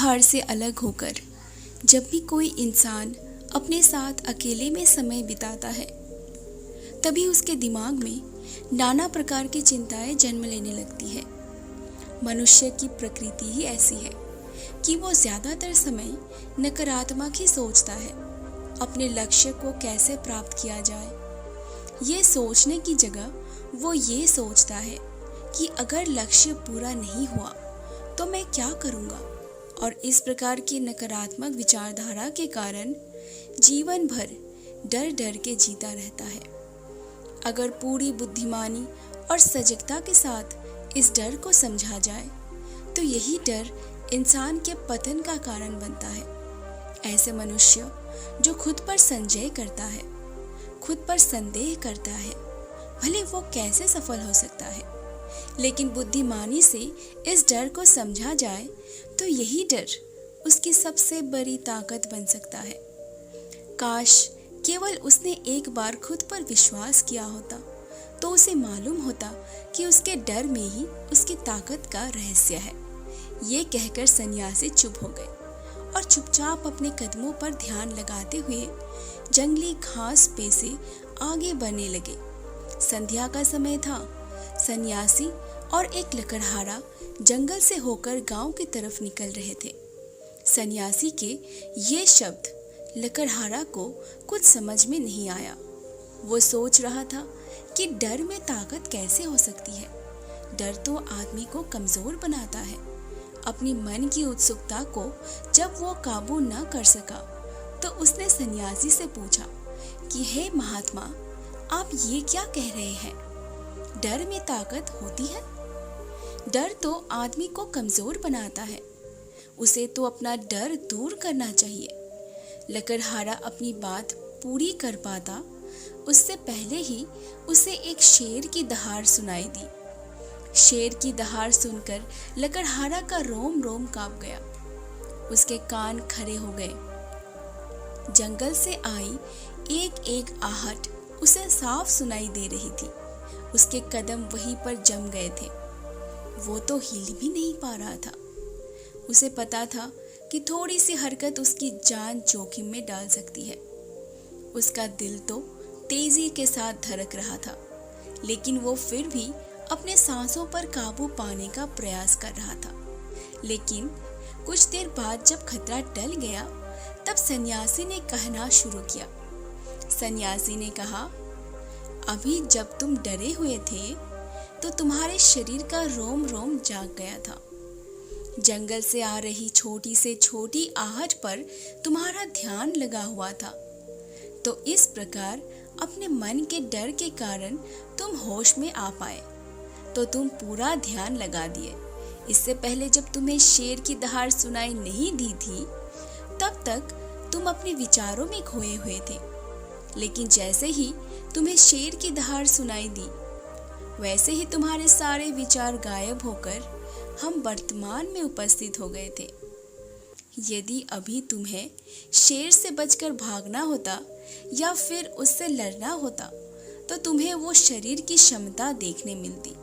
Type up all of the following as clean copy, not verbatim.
भीड़भाड़ से अलग होकर जब भी कोई इंसान अपने साथ अकेले में समय बिताता है, तभी उसके दिमाग में नाना प्रकार की चिंताएं जन्म लेने लगती है। मनुष्य की प्रकृति ही ऐसी है कि वो ज्यादातर समय नकारात्मक ही सोचता है। अपने लक्ष्य को कैसे प्राप्त किया जाए, ये सोचने की जगह वो ये सोचता है कि अगर लक्ष्य पूरा नहीं हुआ तो मैं क्या करूँगा। और इस प्रकार की नकारात्मक विचारधारा के कारण जीवन भर डर डर के जीता रहता है। अगर पूरी बुद्धिमानी और सजगता के साथ इस डर को समझा जाए तो यही डर इंसान के पतन का कारण बनता है। ऐसे मनुष्य जो खुद पर संजय करता है, खुद पर संदेह करता है, भले वो कैसे सफल हो सकता है, लेकिन बुद्धिमानी से इस डर को समझा जाए तो यही डर उसकी सबसे बड़ी ताकत बन सकता है। काश केवल उसने एक बार खुद पर विश्वास किया होता तो उसे मालूम होता कि उसके डर में ही उसकी ताकत का रहस्य है। ये कहकर सन्यासी चुप हो गए और चुपचाप अपने कदमों पर ध्यान लगाते हुए जंगली घास पे से आगे बढ़ने लगे। संध्या का समय था। सन्यासी और एक लकड़हारा जंगल से होकर गांव की तरफ निकल रहे थे। सन्यासी के ये शब्द लकड़हारा को कुछ समझ में नहीं आया। वो सोच रहा था कि डर में ताकत कैसे हो सकती है। डर तो आदमी को कमजोर बनाता है। अपनी मन की उत्सुकता को जब वो काबू न कर सका तो उसने सन्यासी से पूछा कि हे महात्मा, आप ये क्या कह रहे हैं? डर में ताकत होती है? डर तो आदमी को कमजोर बनाता है। उसे तो अपना डर दूर करना चाहिए। लकड़हारा अपनी बात पूरी कर पाता उससे पहले ही उसे एक शेर की दहाड़ सुनाई दी। शेर की दहाड़ सुनकर लकड़हारा का रोम रोम कांप गया। उसके कान खड़े हो गए। जंगल से आई एक एक आहट उसे साफ सुनाई दे रही थी। उसके कदम वहीं पर जम गए थे। वो तो हिल भी नहीं पा रहा था। उसे पता था कि थोड़ी सी हरकत उसकी जान जोखिम में डाल सकती है। उसका दिल तो तेजी के साथ धड़क रहा था, लेकिन वो फिर भी अपने सांसों पर काबू पाने का प्रयास कर रहा था। लेकिन कुछ देर बाद जब खतरा टल गया तब सन्यासी ने कहना शुरू किया। सन्यासी ने कहा, अभी जब तुम डरे हुए थे तो तुम्हारे शरीर का रोम रोम जाग गया था। जंगल से आ रही छोटी से छोटी आहट पर तुम्हारा ध्यान लगा हुआ था। तो इस प्रकार अपने मन के डर के कारण तुम होश में आ पाए तो तुम पूरा ध्यान लगा दिए। इससे पहले जब तुम्हें शेर की दहाड़ सुनाई नहीं दी थी तब तक तुम अपने विचारों में खोए हुए थे, लेकिन जैसे ही तुम्हें शेर की दहाड़ सुनाई दी वैसे ही तुम्हारे सारे विचार गायब होकर हम वर्तमान में उपस्थित हो गए थे। यदि अभी तुम्हें शेर से बचकर भागना होता या फिर उससे लड़ना होता तो तुम्हें वो शरीर की क्षमता देखने मिलती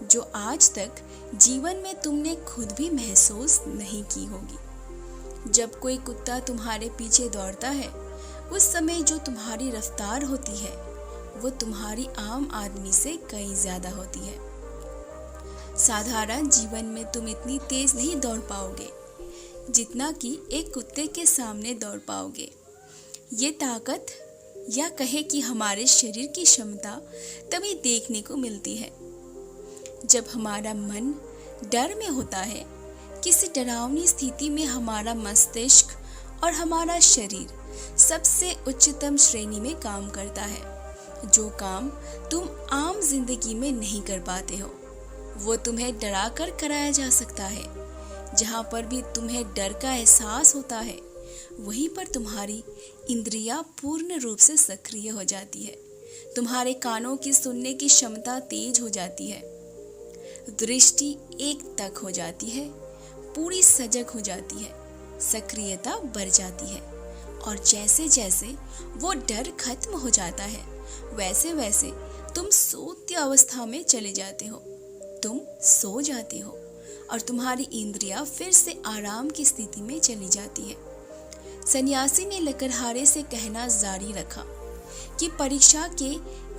जो आज तक जीवन में तुमने खुद भी महसूस नहीं की होगी। जब कोई कुत्ता तुम्हारे पीछे दौड़ता है उस समय जो तुम्हारी रफ्तार होती है वो तुम्हारी आम आदमी से कई ज्यादा होती है। साधारण जीवन में तुम इतनी तेज नहीं दौड़ पाओगे जितना कि एक कुत्ते के सामने दौड़ पाओगे। ये ताकत या कहे कि हमारे शरीर की क्षमता तभी देखने को मिलती है जब हमारा मन डर में होता है। किसी डरावनी स्थिति में हमारा मस्तिष्क और हमारा शरीर सबसे उच्चतम श्रेणी में काम करता है। जो काम तुम आम जिंदगी में नहीं कर पाते हो वो तुम्हें डरा कर कराया जा सकता है। जहाँ पर भी तुम्हें डर का एहसास होता है वहीं पर तुम्हारी इंद्रियां पूर्ण रूप से सक्रिय हो जाती है। तुम्हारे कानों की सुनने की क्षमता तेज हो जाती है। दृष्टि एक तक हो जाती है, पूरी सजग हो जाती है, सक्रियता बढ़ जाती है। और जैसे जैसे वो डर खत्म हो जाता है वैसे वैसे तुम सोती अवस्था में चले जाते हो। तुम सो जाते हो और तुम्हारी इंद्रियां फिर से आराम की स्थिति में चली जाती है। सन्यासी ने लकड़हारे से कहना जारी रखा कि परीक्षा के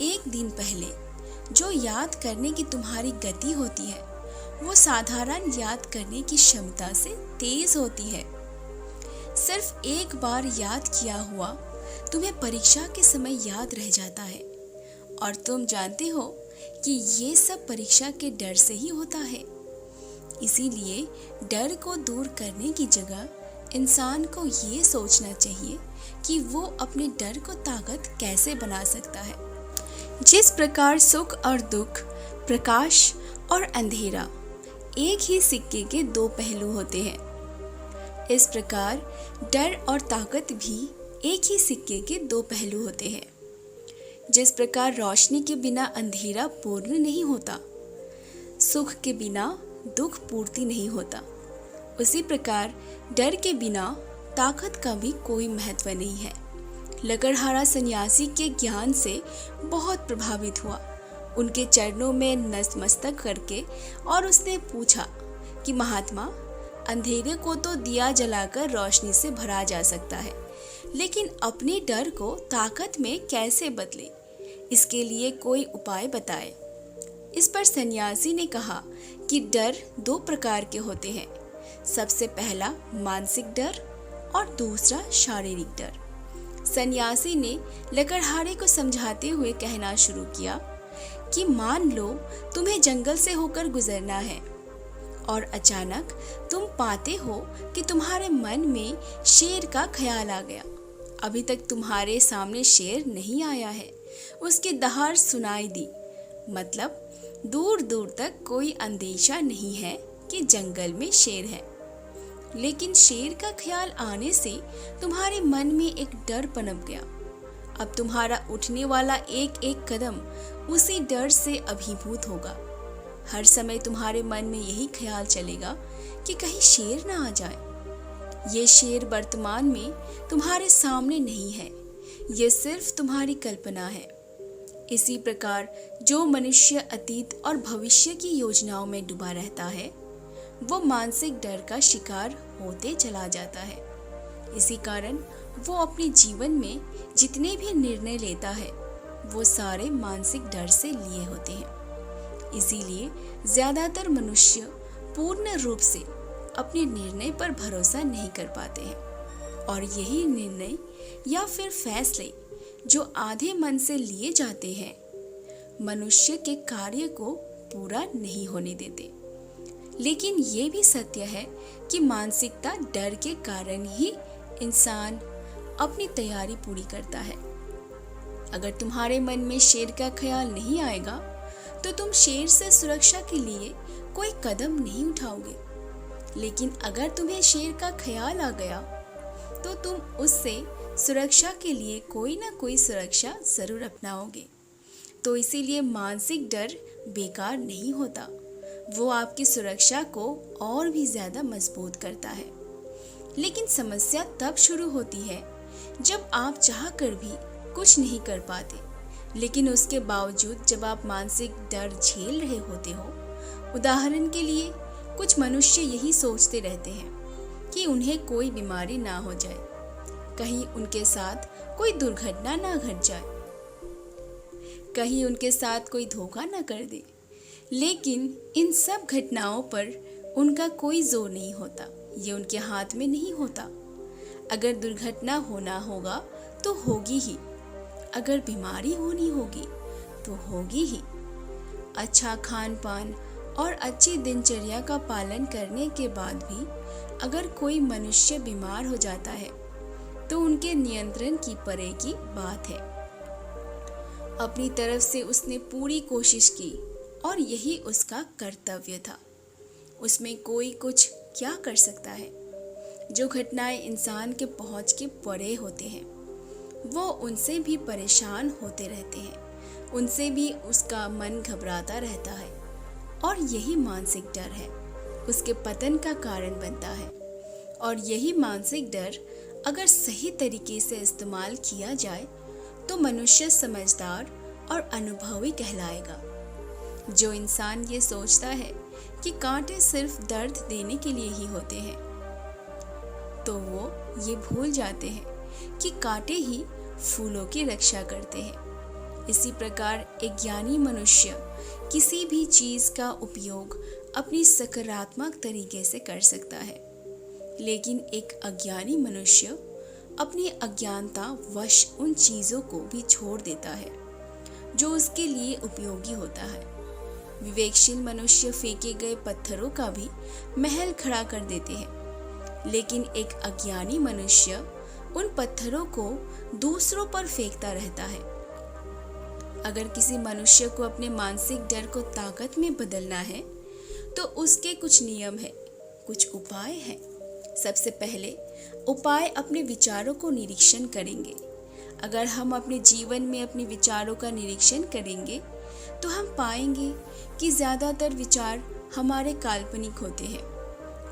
एक दिन पहले जो याद करने की तुम्हारी गति होती है वो साधारण याद करने की क्षमता से तेज होती है। सिर्फ एक बार याद किया हुआ तुम्हें परीक्षा के समय याद रह जाता है, और तुम जानते हो कि ये सब परीक्षा के डर से ही होता है। इसीलिए डर को दूर करने की जगह इंसान को ये सोचना चाहिए कि वो अपने डर को ताकत कैसे बना सकता है। जिस प्रकार सुख और दुख, प्रकाश और अंधेरा एक ही सिक्के के दो पहलू होते हैं, इस प्रकार डर और ताकत भी एक ही सिक्के के दो पहलू होते हैं। जिस प्रकार रोशनी के बिना अंधेरा पूर्ण नहीं होता, सुख के बिना दुख पूर्ति नहीं होता, उसी प्रकार डर के बिना ताकत का भी कोई महत्व नहीं है। लकड़हारा सन्यासी के ज्ञान से बहुत प्रभावित हुआ, उनके चरणों में नतमस्तक करके, और उसने पूछा कि महात्मा, अंधेरे को तो दिया जलाकर रोशनी से भरा जा सकता है, लेकिन अपने डर को ताकत में कैसे बदले, इसके लिए कोई उपाय बताए। इस पर सन्यासी ने कहा कि डर दो प्रकार के होते हैं, सबसे पहला मानसिक डर और दूसरा शारीरिक डर। सन्यासी ने लकड़हारे को समझाते हुए कहना शुरू किया कि मान लो तुम्हें जंगल से होकर गुजरना है और अचानक तुम पाते हो कि तुम्हारे मन में शेर का ख्याल आ गया। अभी तक तुम्हारे सामने शेर नहीं आया है, उसकी दहाड़ सुनाई दी, मतलब दूर दूर तक कोई अंदेशा नहीं है कि जंगल में शेर है। लेकिन शेर का ख्याल आने से तुम्हारे मन में एक डर पनप गया। अब तुम्हारा उठने वाला एक एक कदम उसी डर से अभिभूत होगा। हर समय तुम्हारे मन में यही ख्याल चलेगा कि कहीं शेर ना आ जाए। ये शेर वर्तमान में तुम्हारे सामने नहीं है, ये सिर्फ तुम्हारी कल्पना है। इसी प्रकार जो मनुष्य अतीत और भविष्य की योजनाओं में डूबा रहता है, वो मानसिक डर का शिकार होते चला जाता है। इसी कारण वो अपने जीवन में जितने भी निर्णय लेता है, वो सारे मानसिक डर से लिए होते हैं। इसीलिए ज्यादातर मनुष्य पूर्ण रूप से अपने निर्णय पर भरोसा नहीं कर पाते हैं, और यही निर्णय या फिर फैसले जो आधे मन से लिए जाते हैं, मनुष्य के कार्य को पूरा नहीं होने देते। लेकिन ये भी सत्य है कि मानसिकता डर के कारण ही इंसान अपनी तैयारी पूरी करता है। अगर तुम्हारे मन में शेर का ख्याल नहीं आएगा तो तुम शेर से सुरक्षा के लिए कोई कदम नहीं उठाओगे। लेकिन अगर तुम्हें शेर का ख्याल आ गया तो तुम उससे सुरक्षा के लिए कोई ना कोई सुरक्षा जरूर अपनाओगे। तो इसीलिए मानसिक डर बेकार नहीं होता, वो आपकी सुरक्षा को और भी ज्यादा मजबूत करता है। लेकिन समस्या तब शुरू होती है जब आप चाह कर भी कुछ नहीं कर पाते, लेकिन उसके बावजूद जब आप मानसिक डर झेल रहे होते हो। उदाहरण के लिए कुछ मनुष्य यही सोचते रहते हैं कि उन्हें कोई बीमारी ना हो जाए, कहीं उनके साथ कोई दुर्घटना ना घट जाए, कहीं उनके साथ कोई धोखा ना कर दे। लेकिन इन सब घटनाओं पर उनका कोई जोर नहीं होता, ये उनके हाथ में नहीं होता। अगर दुर्घटना होना होगा तो होगी ही, अगर बीमारी होनी होगी तो होगी ही। अच्छा खान पान और अच्छी दिनचर्या का पालन करने के बाद भी अगर कोई मनुष्य बीमार हो जाता है तो उनके नियंत्रण की परे की बात है। अपनी तरफ से उसने पूरी कोशिश की और यही उसका कर्तव्य था। उसमें कोई कुछ क्या कर सकता है? जो घटनाएं इंसान के पहुंच के परे होते हैं वो उनसे भी परेशान होते रहते हैं, उनसे भी उसका मन घबराता रहता है, और यही मानसिक डर है उसके पतन का कारण बनता है। और यही मानसिक डर अगर सही तरीके से इस्तेमाल किया जाए तो मनुष्य समझदार और अनुभवी कहलाएगा। जो इंसान ये सोचता है कि कांटे सिर्फ दर्द देने के लिए ही होते हैं, तो वो ये भूल जाते हैं कि कांटे ही फूलों की रक्षा करते हैं। इसी प्रकार एक ज्ञानी मनुष्य किसी भी चीज का उपयोग अपनी सकारात्मक तरीके से कर सकता है, लेकिन एक अज्ञानी मनुष्य अपनी अज्ञानता वश उन चीजों को भी छोड़ देता है जो उसके लिए उपयोगी होता है। विवेकशील मनुष्य फेंके गए पत्थरों का भी महल खड़ा कर देते हैं, लेकिन एक अज्ञानी मनुष्य उन पत्थरों को दूसरों पर फेंकता रहता है। अगर किसी मनुष्य को अपने मानसिक डर को ताकत में बदलना है तो उसके कुछ नियम है, कुछ उपाय हैं। सबसे पहले उपाय अपने विचारों को निरीक्षण करेंगे। अगर हम अपने जीवन में अपने विचारों का निरीक्षण करेंगे तो हम पाएंगे कि ज़्यादातर विचार हमारे काल्पनिक होते हैं,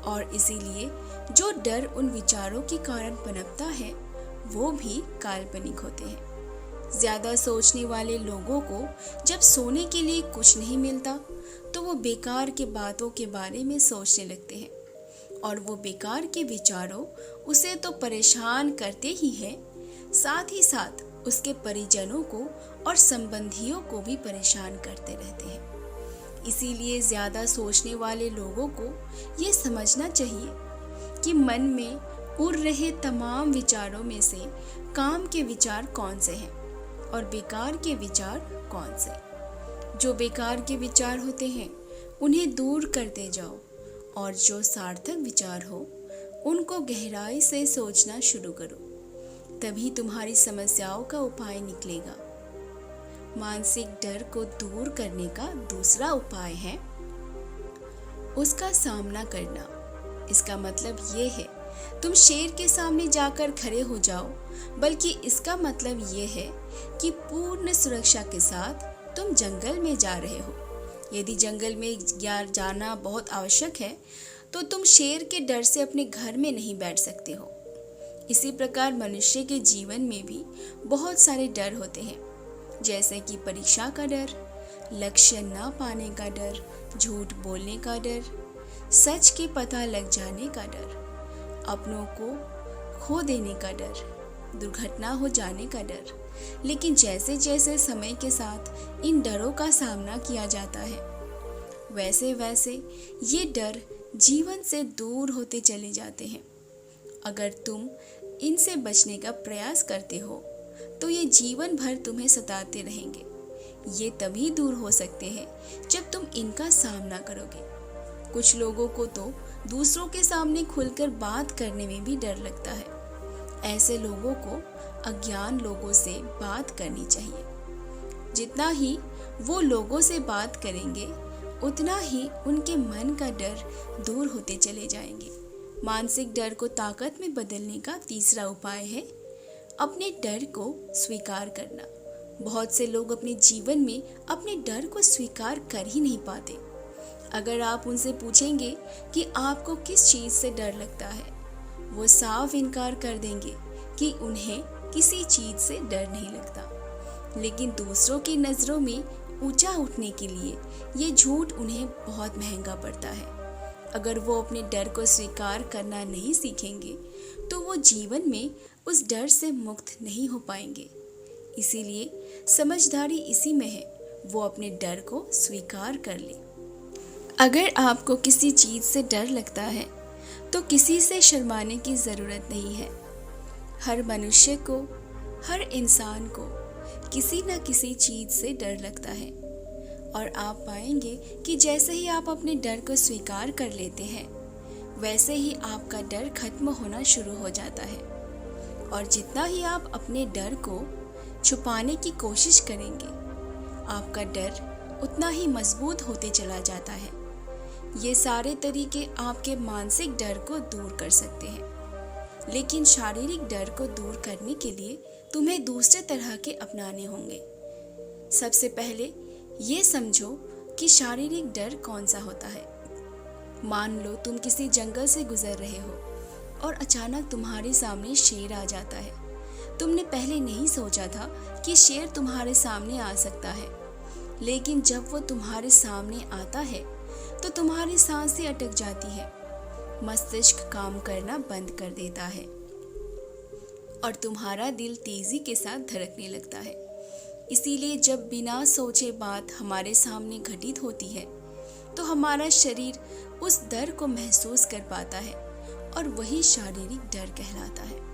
और इसीलिए जो डर उन विचारों के कारण पनपता है वो भी काल्पनिक होते हैं। ज़्यादा सोचने वाले लोगों को जब सोने के लिए कुछ नहीं मिलता तो वो बेकार के बातों के बारे में सोचने लगते हैं, और वो बेकार के विचारों उसे तो परेशान करते ही हैं, साथ ही साथ उसके परिजनों को और संबंधियों को भी परेशान करते रहते हैं। इसीलिए ज़्यादा सोचने वाले लोगों को ये समझना चाहिए कि मन में उड़ रहे तमाम विचारों में से काम के विचार कौन से हैं और बेकार के विचार कौन से। जो बेकार के विचार होते हैं उन्हें दूर करते जाओ, और जो सार्थक विचार हो उनको गहराई से सोचना शुरू करो, तभी तुम्हारी समस्याओं का उपाय निकलेगा। मानसिक डर को दूर करने का दूसरा उपाय है उसका सामना करना। इसका मतलब ये है तुम शेर के सामने जाकर खड़े हो जाओ, बल्कि इसका मतलब ये है कि पूर्ण सुरक्षा के साथ तुम जंगल में जा रहे हो। यदि जंगल में जाना बहुत आवश्यक है तो तुम शेर के डर से अपने घर में नहीं बैठ सकते हो। इसी प्रकार मनुष्य के जीवन में भी बहुत सारे डर होते हैं, जैसे कि परीक्षा का डर, लक्ष्य न पाने का डर, झूठ बोलने का डर, सच के पता लग जाने का डर, अपनों को खो देने का डर, दुर्घटना हो जाने का डर। लेकिन जैसे जैसे समय के साथ इन डरों का सामना किया जाता है, वैसे वैसे ये डर जीवन से दूर होते चले जाते हैं। अगर तुम इनसे बचने का प्रयास करते हो तो ये जीवन भर तुम्हें सताते रहेंगे। ये तभी दूर हो सकते हैं जब तुम इनका सामना करोगे। कुछ लोगों को तो दूसरों के सामने खुलकर बात करने में भी डर लगता है। ऐसे लोगों को अज्ञान लोगों से बात करनी चाहिए। जितना ही वो लोगों से बात करेंगे उतना ही उनके मन का डर दूर होते चले जाएंगे। मानसिक डर को ताकत में बदलने का तीसरा उपाय है अपने डर को स्वीकार करना। बहुत से लोग अपने जीवन में अपने डर को स्वीकार कर ही नहीं पाते। अगर आप उनसे पूछेंगे कि आपको किस चीज़ से डर लगता है, वो साफ इनकार कर देंगे कि उन्हें किसी चीज़ से डर नहीं लगता। लेकिन दूसरों की नज़रों में ऊंचा उठने के लिए ये झूठ उन्हें बहुत महंगा पड़ता है। अगर वो अपने डर को स्वीकार करना नहीं सीखेंगे तो वो जीवन में उस डर से मुक्त नहीं हो पाएंगे। इसीलिए समझदारी इसी में है, वो अपने डर को स्वीकार कर ले। अगर आपको किसी चीज़ से डर लगता है तो किसी से शर्माने की ज़रूरत नहीं है। हर मनुष्य को, हर इंसान को किसी न किसी चीज़ से डर लगता है, और आप पाएंगे कि जैसे ही आप अपने डर को स्वीकार कर लेते हैं वैसे ही आपका डर खत्म होना शुरू हो जाता है। और जितना ही आप अपने डर को छुपाने की कोशिश करेंगे आपका डर उतना ही मजबूत होते चला जाता है। ये सारे तरीके आपके मानसिक डर को दूर कर सकते हैं, लेकिन शारीरिक डर को दूर करने के लिए तुम्हें दूसरे तरह के अपनाने होंगे। सबसे पहले ये समझो कि शारीरिक डर कौन सा होता है। मान लो तुम किसी जंगल से गुजर रहे हो और अचानक तुम्हारे सामने शेर आ जाता है। तुमने पहले नहीं सोचा था कि शेर तुम्हारे सामने आ सकता है, लेकिन जब वो तुम्हारे सामने आता है तो तुम्हारी सांसें अटक जाती है, मस्तिष्क काम करना बंद कर देता है और तुम्हारा दिल तेजी के साथ धड़कने लगता है। इसीलिए जब बिना सोचे बात हमारे सामने घटित होती है तो हमारा शरीर उस डर को महसूस कर पाता है और वही शारीरिक डर कहलाता है।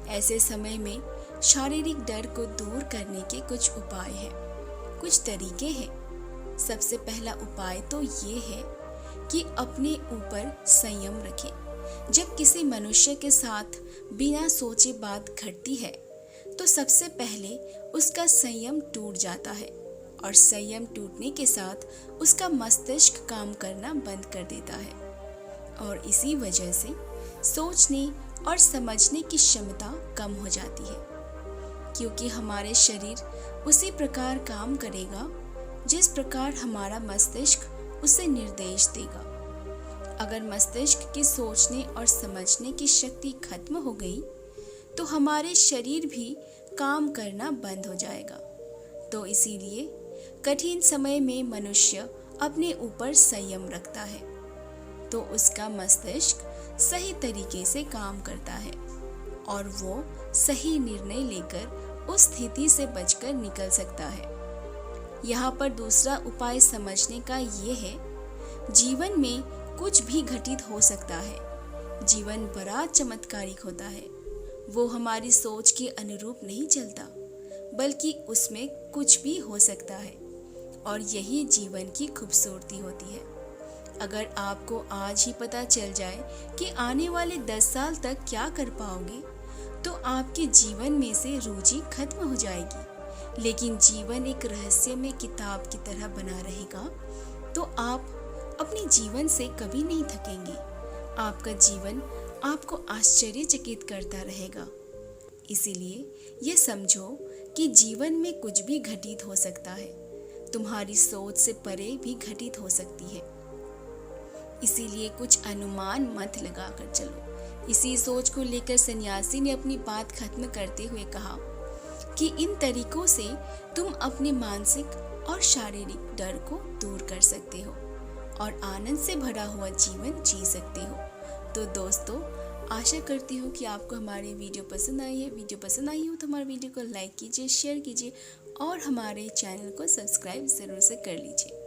ऐसे समय में शारीरिक डर को दूर करने के कुछ उपाय हैं, कुछ तरीके हैं। सबसे पहला उपाय तो ये है कि अपने ऊपर संयम रखें। जब किसी मनुष्य के साथ बिना सोचे बात घटती है तो सबसे पहले उसका संयम टूट जाता है और संयम टूटने के साथ उसका मस्तिष्क काम करना बंद कर देता है और इसी वजह से सोचने और समझने की क्षमता कम हो जाती है, क्योंकि हमारे शरीर उसी प्रकार काम करेगा जिस प्रकार हमारा मस्तिष्क उसे निर्देश देगा। अगर मस्तिष्क की सोचने और समझने की शक्ति खत्म हो गई तो हमारे शरीर भी काम करना बंद हो जाएगा। तो इसीलिए कठिन समय में मनुष्य अपने ऊपर संयम रखता है तो उसका मस्तिष्क सही तरीके से काम करता है और वो सही निर्णय लेकर उस स्थिति से बचकर निकल सकता है। यहाँ पर दूसरा उपाय समझने का ये है, जीवन में कुछ भी घटित हो सकता है। जीवन बड़ा चमत्कारिक होता है, वो हमारी सोच के अनुरूप नहीं चलता, बल्कि उसमें कुछ भी हो सकता है और यही जीवन की खूबसूरती होती है। अगर आपको आज ही पता चल जाए कि आने वाले 10 साल तक क्या कर पाओगे तो आपके जीवन में से रुचि खत्म हो जाएगी। लेकिन जीवन एक रहस्यमय किताब की तरह बना रहेगा तो आप अपने जीवन से कभी नहीं थकेंगे। आपका जीवन आपको आश्चर्यचकित करता रहेगा। इसीलिए ये समझो कि जीवन में कुछ भी घटित हो सकता है, तुम्हारी सोच से परे भी घटित हो सकती है। इसीलिए कुछ अनुमान मत लगा कर चलो। इसी सोच को लेकर सन्यासी ने अपनी बात खत्म करते हुए कहा कि इन तरीकों से तुम अपने मानसिक और शारीरिक डर को दूर कर सकते हो और आनंद से भरा हुआ जीवन जी सकते हो। तो दोस्तों, आशा करती हूँ कि आपको हमारी वीडियो पसंद आई है। वीडियो पसंद आई हो तो हमारे वीडियो को लाइक कीजिए, शेयर कीजिए और हमारे चैनल को सब्सक्राइब ज़रूर से कर लीजिए।